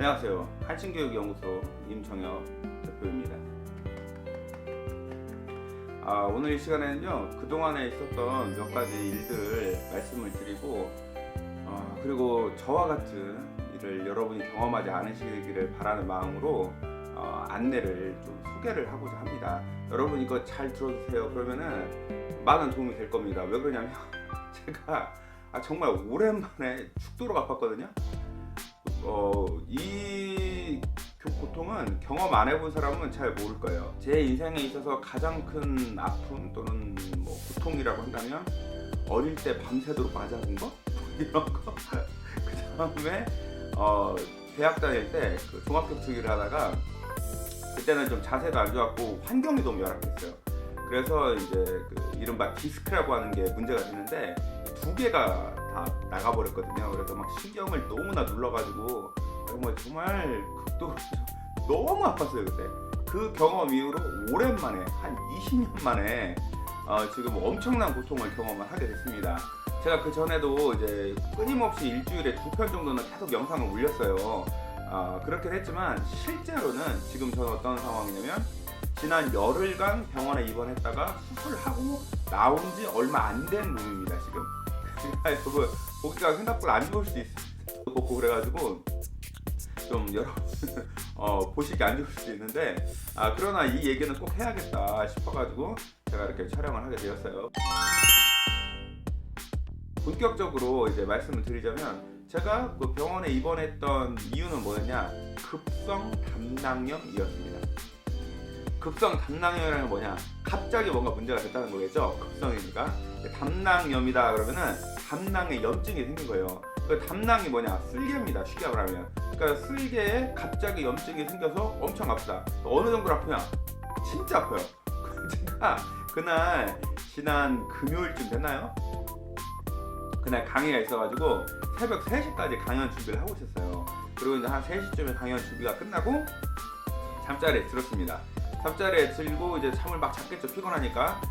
안녕하세요. 한신교육연구소 임정혁 대표입니다. 오늘 이 시간에는요, 그동안에 있었던 몇 가지 일들 말씀을 드리고, 그리고 저와 같은 일을 여러분이 경험하지 않으시기를 바라는 마음으로 안내를 좀 소개를 하고자 합니다. 여러분 이거 잘 들어주세요. 그러면은 많은 도움이 될 겁니다. 왜 그러냐면 제가 정말 오랜만에 죽도록 아팠거든요. 이 고통은 경험 안 해본 사람은 잘 모를 거예요. 제 인생에 있어서 가장 큰 아픔 또는 뭐 고통이라고 한다면 어릴 때 밤새도록 맞아본 거? 이런 거. 그 다음에 대학 다닐 때 그 종합격 투기를 하다가 그때는 좀 자세도 안 좋았고 환경이 너무 열악했어요. 그래서 이제 그 이른바 디스크라고 하는 게 문제가 되는데 두 개가 다 나가버렸거든요. 그래서 막 신경을 너무나 눌러가지고 정말 극도로 너무 아팠어요 그때. 그 경험 이후로 오랜만에 한 20년 만에 지금 엄청난 고통을 경험을 하게 됐습니다. 제가 그 전에도 이제 끊임없이 일주일에 2편 정도는 계속 영상을 올렸어요. 그렇긴 했지만 실제로는 지금 저는 어떤 상황이냐면 지난 열흘간 병원에 입원했다가 수술하고 나온 지 얼마 안 된 놈입니다 지금. 그래서 보기가 생각보다 안 좋을 수도 있고 그래가지고 좀 여러분 보시기 안 좋을 수도 있는데 그러나 이 얘기는 꼭 해야겠다 싶어가지고 제가 이렇게 촬영을 하게 되었어요. 본격적으로 이제 말씀을 드리자면 제가 그 병원에 입원했던 이유는 뭐였냐? 급성 담낭염이었습니다. 급성 담낭염이라는 건 뭐냐? 갑자기 뭔가 문제가 됐다는 거겠죠? 급성이니까. 담낭염이다 그러면은 담낭에 염증이 생긴 거예요. 그 담낭이 뭐냐? 쓸개입니다. 쉽게 말하면. 그러니까 쓸개에 갑자기 염증이 생겨서 엄청 아프다. 어느 정도로 아프냐? 진짜 아파요. 제가 그날 지난 금요일쯤 됐나요? 그날 강의가 있어가지고 새벽 3시까지 강연 준비를 하고 있었어요. 그리고 이제 한 3시쯤에 강연 준비가 끝나고 잠자리에 들었습니다. 잠자리에 들고 이제 잠을 막 잤겠죠. 피곤하니까.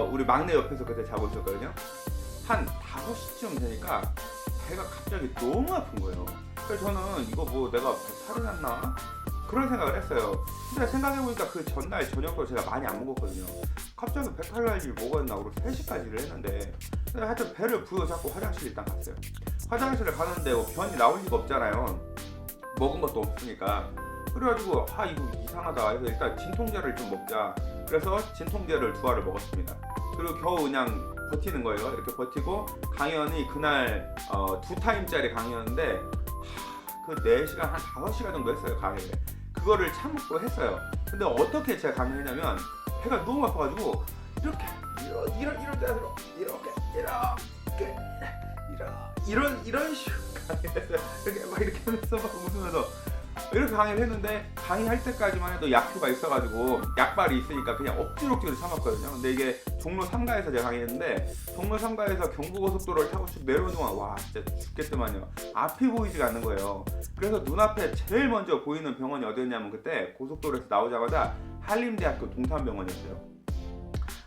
우리 막내 옆에서 그때 자고 있었거든요. 한 5시쯤 되니까 배가 갑자기 너무 아픈 거예요. 그래서 저는 이거 뭐 내가 배탈이 났나? 그런 생각을 했어요. 근데 생각해보니까 그 전날 저녁도 제가 많이 안 먹었거든요. 갑자기 배탈 날 일이 뭐가 있나 그러고 3시까지 일을 했는데 하여튼 배를 부여잡고 화장실 일단 갔어요. 화장실에 가는데 뭐 변이 나올 리가 없잖아요. 먹은 것도 없으니까. 그래가지고 이거 이상하다 해서 일단 진통제를 좀 먹자. 그래서 진통제를 2알을 먹었습니다. 그리고 겨우 그냥 버티는 거예요. 이렇게 버티고 강연이 그날 2타임짜리 강의였는데 그 4시간 한 5시간 정도 했어요 강의를. 그거를 참고 했어요. 근데 어떻게 제가 강의했냐면 배가 너무 아파가지고 이런 데로 이런 식으로 강의를 했어요. 이렇게 하면서 막 웃으면서 이렇게 강의를 했는데 강의할 때까지만 해도 약효가 있어가지고 약발이 있으니까 그냥 억지로 참았거든요. 근데 이게 종로 3가에서 제가 강의했는데 종로 3가에서 경부고속도로를 타고 쭉 내려오는 동안 와 진짜 죽겠더만요. 앞이 보이지가 않는 거예요. 그래서 눈앞에 제일 먼저 보이는 병원이 어디였냐면 그때 고속도로에서 나오자마자 한림대학교 동탄병원이었어요.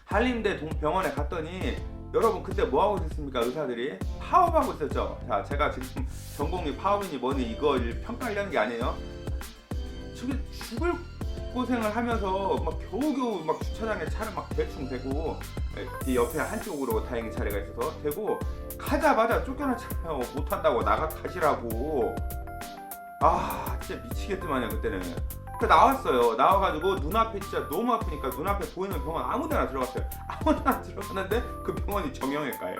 한림대 병원에 갔더니 여러분 그때 뭐하고 있었습니까? 의사들이 파업하고 있었죠. 자, 제가 지금 전공이 파업이니 뭐니 이걸 평가하려는 게 아니에요. 저게 죽을 고생을 하면서 막 겨우겨우 막 주차장에 차를 막 대충 대고 이 옆에 한쪽으로 다행히 자리가 있어서 대고 가자마자 쫓겨났잖아요. 못한다고 가시라고. 진짜 미치겠더만요 그때는. 나왔어요. 나와가지고 눈앞에 진짜 너무 아프니까 눈앞에 보이는 병원 아무데나 들어갔어요. 아무데나 들어갔는데 그 병원이 정형외과예요.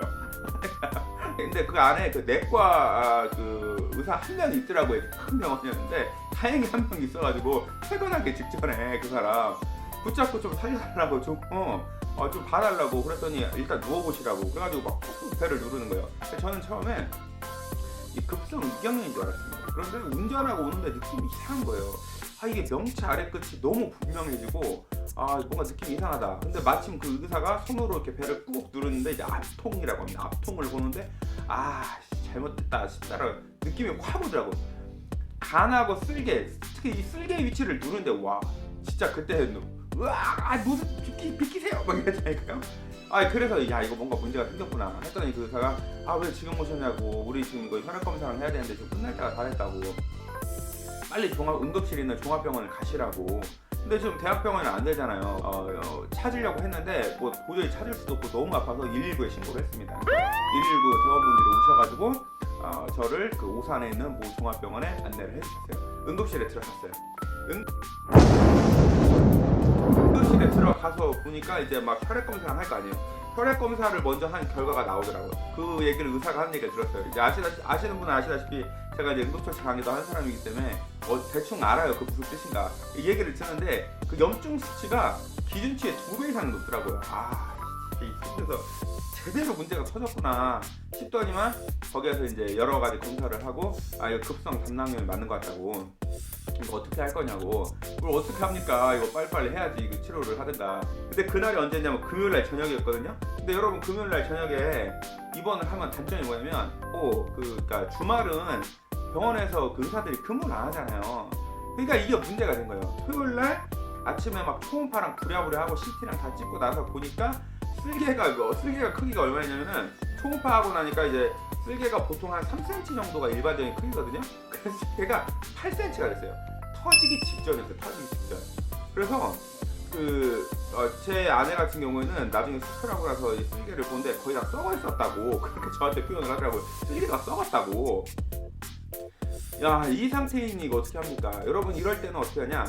근데 그 안에 그 내과 그 의사 한 명이 있더라고요. 큰 병원이었는데 다행히 한 명 있어가지고 퇴근하기 직전에 그 사람 붙잡고 좀 살려달라고 좀 봐달라고 그랬더니 일단 누워보시라고 그래가지고 막 배를 누르는 거예요. 저는 처음에 이 급성 위경련인 줄 알았습니다. 그런데 운전하고 오는데 느낌이 이상한 거예요. 이게 명치 아래 끝이 너무 분명해지고 뭔가 느낌이 이상하다. 근데 마침 그 의사가 손으로 이렇게 배를 꾹 누르는데 이제 압통이라고 합니다. 압통을 보는데 잘못됐다 싶다라는 느낌이 확 오더라고. 간하고 쓸개, 특히 이 쓸개 위치를 누르는데 와 진짜 그때 무슨 비키세요 막 이랬다니까요. 그래서 이거 뭔가 문제가 생겼구나 했더니 그 의사가 왜 지금 오셨냐고, 우리 지금 이거 혈액 검사를 해야 되는데 지금 끝날 때가 다 됐다고. 빨리 응급실에 있는 종합병원을 가시라고. 근데 지금 대학병원은 안 되잖아요. 찾으려고 했는데 뭐 도저히 찾을 수도 없고 너무 아파서 119에 신고를 했습니다. 119 대원분들이 오셔가지고 저를 그 오산에 있는 모 종합병원에 안내를 해주셨어요. 응급실에 들어갔어요. 응급실에 들어가서 보니까 이제 막 혈액 검사를 할 거 아니에요. 혈액 검사를 먼저 한 결과가 나오더라고요. 그 얘기를 의사가 하는 얘기를 들었어요. 이제 아시는 분은 아시다시피 제가 이제 응급처치 강의도 한 사람이기 때문에 대충 알아요. 그 무슨 뜻인가. 이 얘기를 듣는데 그 염증 수치가 기준치의 2배 이상 높더라고요. 그래서 제대로 문제가 터졌구나 싶더니만 거기에서 이제 여러 가지 검사를 하고 이거 급성 담낭염이 맞는 것 같다고. 이거 어떻게 할 거냐고. 그걸 어떻게 합니까? 이거 빨리빨리 해야지. 이거 치료를 하든가. 근데 그날이 언제냐면 금요일날 저녁이었거든요. 근데 여러분 금요일날 저녁에 입원을 하면 단점이 뭐냐면 그러니까 주말은 병원에서 그 의사들이 근무를 안 하잖아요. 그러니까 이게 문제가 된 거예요. 토요일날 아침에 막 초음파랑 부랴부랴하고 CT랑 다 찍고 나서 보니까 쓸개가 크기가 얼마냐면은 초음파하고 나니까 이제 쓸개가 보통 한 3cm 정도가 일반적인 크기거든요. 그래서 걔가 8cm가 됐어요. 터지기 직전이었어요. 터지기 직전. 그래서 제 아내 같은 경우에는 나중에 수술하고 나서 이 쓸개를 보는데 거의 다 썩어 있었다고 그렇게 저한테 표현을 하더라고요. 쓸개가 썩었다고. 야, 이 상태이니 이거 어떻게 합니까? 여러분 이럴 때는 어떻게 하냐?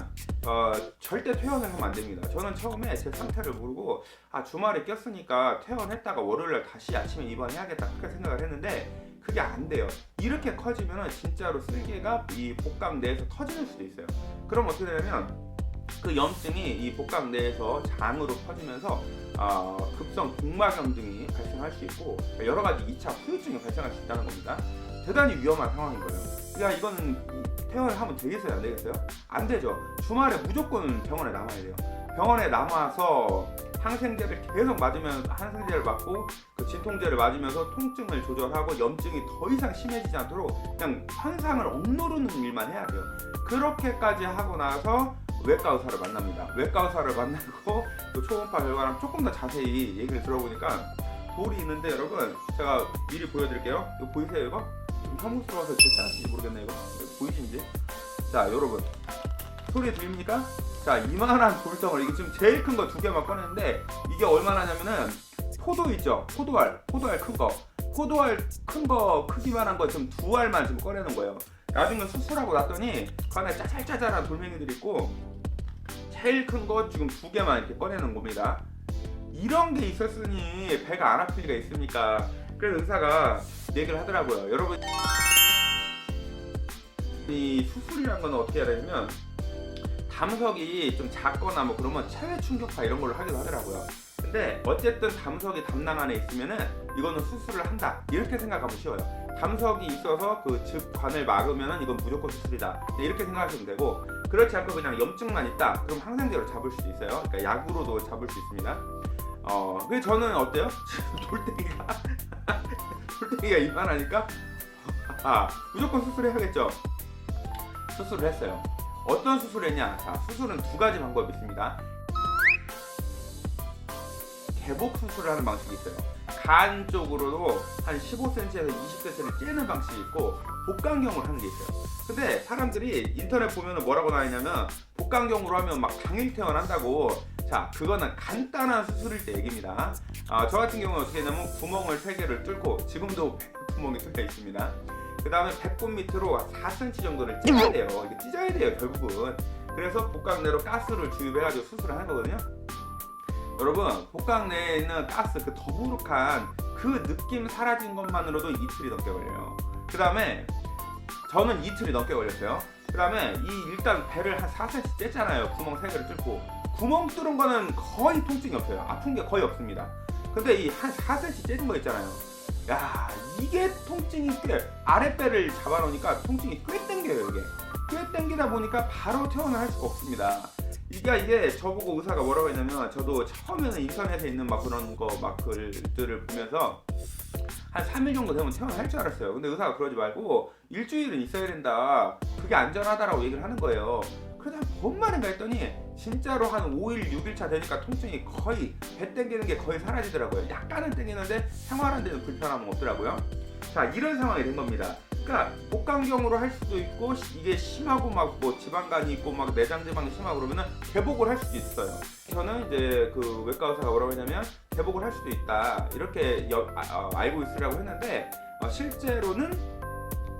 절대 퇴원을 하면 안 됩니다. 저는 처음에 제 상태를 모르고 주말에 꼈으니까 퇴원했다가 월요일날 다시 아침에 입원해야겠다 그렇게 생각을 했는데 그게 안 돼요. 이렇게 커지면 진짜로 쓸개가 이 복강 내에서 터지는 수도 있어요. 그럼 어떻게 되냐면 그 염증이 이 복강 내에서 장으로 퍼지면서 급성 복막염 등이 발생할 수 있고 여러 가지 2차 후유증이 발생할 수 있다는 겁니다. 대단히 위험한 상황인 거예요. 이거는 퇴원을 하면 되겠어요? 안 되겠어요? 안 되죠. 주말에 무조건 병원에 남아야 돼요. 병원에 남아서 항생제를 계속 항생제를 맞고 그 진통제를 맞으면서 통증을 조절하고 염증이 더 이상 심해지지 않도록 그냥 현상을 억누르는 일만 해야 돼요. 그렇게까지 하고 나서 외과 의사를 만납니다. 외과 의사를 만나고 그 초음파 결과랑 조금 더 자세히 얘기를 들어보니까 돌이 있는데 여러분 제가 미리 보여드릴게요. 이거 보이세요 이거? 좀 혐오스러워서 괜찮으신지 모르겠네 이거. 보이시는지? 자 여러분 소리 들립니까? 자 이만한 돌덩어리 이게 지금 제일 큰 거 2개만 꺼냈는데 이게 얼마나 하냐면은 포도 있죠? 포도알 큰 거. 포도알 큰 거 크기만한 거 지금 2알만 지금 꺼내는 거예요. 나중에 수술하고 났더니 그 안에 짜잘짜잘한 돌멩이들이 있고 제일 큰 거 지금 2개만 이렇게 꺼내는 겁니다. 이런 게 있었으니 배가 안 아플 리가 있습니까? 그래서 의사가 얘기를 하더라고요. 여러분 이 수술이란 건 어떻게 해야 되냐면 담석이 좀 작거나 뭐 그러면 체외 충격파 이런 걸로 하기도 하더라고요. 근데 어쨌든 담석이 담낭 안에 있으면은 이거는 수술을 한다 이렇게 생각하면 쉬워요. 담석이 있어서 그 즙관을 막으면은 이건 무조건 수술이다 이렇게 생각하시면 되고 그렇지 않고 그냥 염증만 있다 그럼 항생제로 잡을 수도 있어요. 그러니까 약으로도 잡을 수 있습니다. 근데 저는 어때요? 돌덩이가 이만하니까 무조건 수술해야겠죠. 수술을 했어요. 어떤 수술을 했냐? 자, 수술은 2가지 방법이 있습니다. 개복 수술을 하는 방식이 있어요. 간 쪽으로도 한 15cm에서 20cm를 찌르는 방식이 있고 복강경으로 하는 게 있어요. 근데 사람들이 인터넷 보면 뭐라고 나와있냐면 복강경으로 하면 막 당일 퇴원한다고. 자, 그거는 간단한 수술일 때 얘기입니다. 저 같은 경우는 어떻게 했냐면 구멍을 3개를 뚫고 지금도 구멍이 뚫려 있습니다. 그 다음에 배꼽 밑으로 4cm 정도를 찢어야 돼요. 이게 찢어야 돼요 결국은. 그래서 복강 내로 가스를 주입해가지고 수술을 하는 거거든요. 여러분 복강 내에 있는 가스 그 더부룩한 그 느낌 사라진 것만으로도 이틀이 넘게 걸려요. 그 다음에 저는 이틀이 넘게 걸렸어요. 그 다음에 일단 배를 한 4cm 뗐잖아요. 구멍 3개를 뚫고. 구멍 뚫은 거는 거의 통증이 없어요. 아픈 게 거의 없습니다. 근데 이 한 4cm 째진 거 있잖아요. 야, 이게 통증이 꽤 아랫배를 잡아놓으니까 통증이 꽤 땡겨요. 이게 꽤 땡기다 보니까 바로 퇴원을 할 수가 없습니다. 이게 저보고 의사가 뭐라고 했냐면 저도 처음에는 인터넷에 있는 막 그런 거 막 글들을 보면서 한 3일 정도 되면 퇴원할 줄 알았어요. 근데 의사가 그러지 말고 일주일은 있어야 된다. 그게 안전하다라고 얘기를 하는 거예요. 그러다 뭔 말인가 했더니 진짜로 한 5일, 6일차 되니까 통증이 거의 배 땡기는 게 거의 사라지더라고요. 약간은 땡기는데 생활하는 데는 불편함은 없더라고요. 자, 이런 상황이 된 겁니다. 그러니까 복강경으로 할 수도 있고 이게 심하고 막 뭐 지방간이 있고 막 내장 지방이 심하고 그러면은 개복을 할 수도 있어요. 저는 이제 그 외과 의사가 뭐라고 했냐면 개복을 할 수도 있다 이렇게 알고 있으라고 했는데 실제로는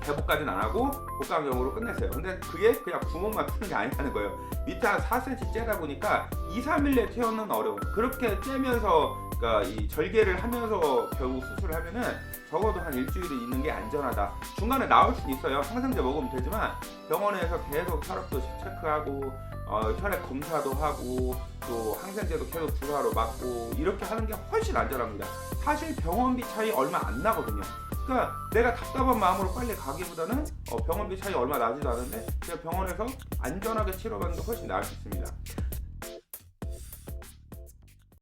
개복까지는 안 하고 복강경으로 끝냈어요. 근데 그게 그냥 구멍만 푸는 게 아니라는 거예요. 밑에 한 4cm 째다 보니까 2, 3일 내에 퇴원은 어려워요. 그렇게 째면서 그러니까 이 절개를 하면서 결국 수술을 하면은 적어도 한 일주일은 있는 게 안전하다. 중간에 나올 수는 있어요. 항생제 먹으면 되지만 병원에서 계속 혈압도 체크하고 혈액 검사도 하고 또 항생제도 계속 주사로 맞고 이렇게 하는 게 훨씬 안전합니다. 사실 병원비 차이 얼마 안 나거든요. 그러니까 내가 답답한 마음으로 빨리 가기보다는 병원비 차이 얼마 나지도 않은데 그냥 병원에서 안전하게 치료받는 게 훨씬 나을 수 있습니다.